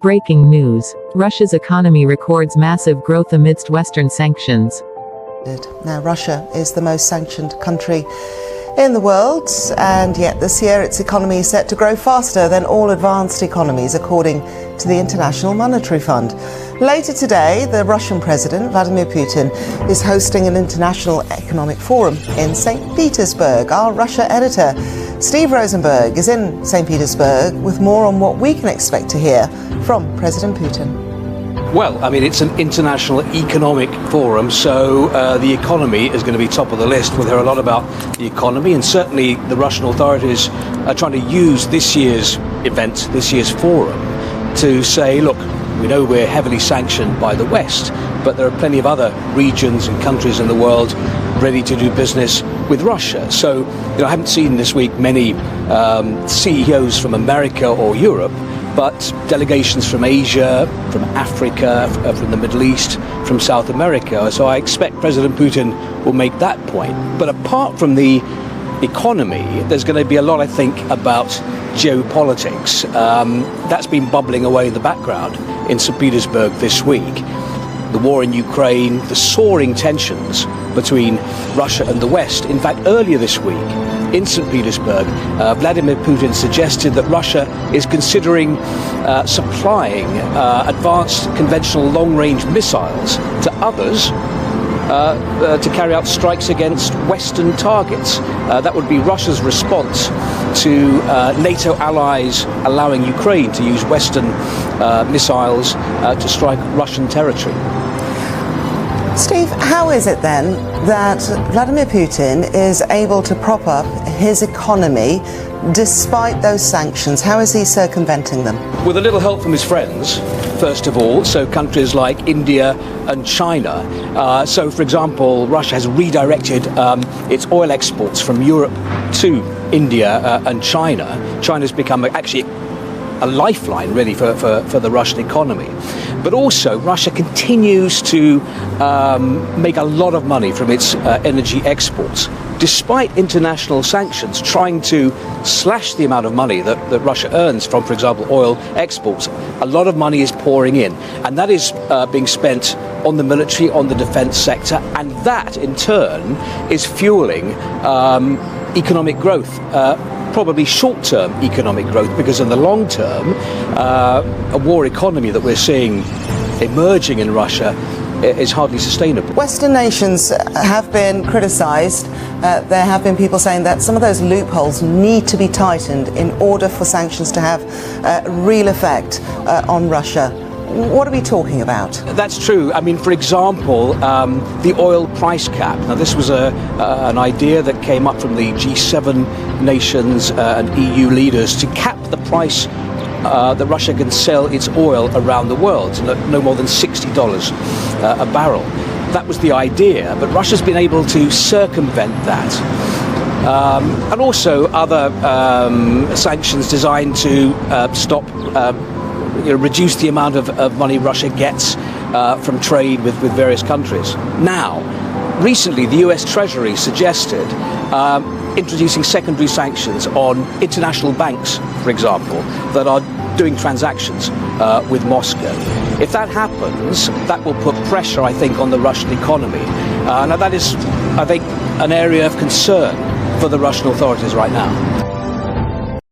Breaking news. Russia's economy records massive growth amidst Western sanctions. Now, Russia is the most sanctioned country in the world, and yet this year its economy is set to grow faster than all advanced economies, according to the International Monetary Fund. Later today, the Russian President, Vladimir Putin, is hosting an international economic forum in St. Petersburg. Our Russia editor, Steve Rosenberg, is in St. Petersburg with more on what we can expect to hear from President Putin. Well, I mean, it's an international economic forum, so the economy is going to be top of the list. We'll hear a lot about the economy, and certainly the Russian authorities are trying to use this year's event, this year's forum, to say, look, we know we're heavily sanctioned by the West, but there are plenty of other regions and countries in the world ready to do business with Russia. So, I haven't seen this week many CEOs from America or Europe, but delegations from Asia, from Africa, from the Middle East, from South America. So I expect President Putin will make that point. But apart from the economy, there's going to be a lot, I think, about geopolitics. That's been bubbling away in the background in St. Petersburg this week. The war in Ukraine, the soaring tensions between Russia and the West. In fact, earlier this week in St. Petersburg, Vladimir Putin suggested that Russia is considering supplying advanced conventional long-range missiles to others to carry out strikes against Western targets. That would be Russia's response to NATO allies allowing Ukraine to use Western missiles to strike Russian territory. Steve, how is it then that Vladimir Putin is able to prop up his economy despite those sanctions? How is he circumventing them? With a little help from his friends, first of all, so countries like India and China. So, for example, Russia has redirected its oil exports from Europe to India and China. China's become actually a lifeline, really, for the Russian economy. But also, Russia continues to make a lot of money from its energy exports, despite international sanctions trying to slash the amount of money that Russia earns from, for example, oil exports. A lot of money is pouring in, and that is being spent on the military, on the defense sector, and that, in turn, is fueling economic growth. Probably short-term economic growth, because in the long term, a war economy that we're seeing emerging in Russia is hardly sustainable. Western nations have been criticised. There have been people saying that some of those loopholes need to be tightened in order for sanctions to have real effect on Russia. What are we talking about? That's true. I mean, for example, the oil price cap. Now, this was an idea that came up from the G7 nations and EU leaders to cap the price that Russia can sell its oil around the world, no more than $60 a barrel. That was the idea, but Russia's been able to circumvent that. And also other sanctions designed to stop reduce the amount of money Russia gets from trade with various countries. Now, recently the US Treasury suggested introducing secondary sanctions on international banks, for example, that are doing transactions with Moscow. If that happens, that will put pressure, I think, on the Russian economy. Now that is, I think, an area of concern for the Russian authorities right now.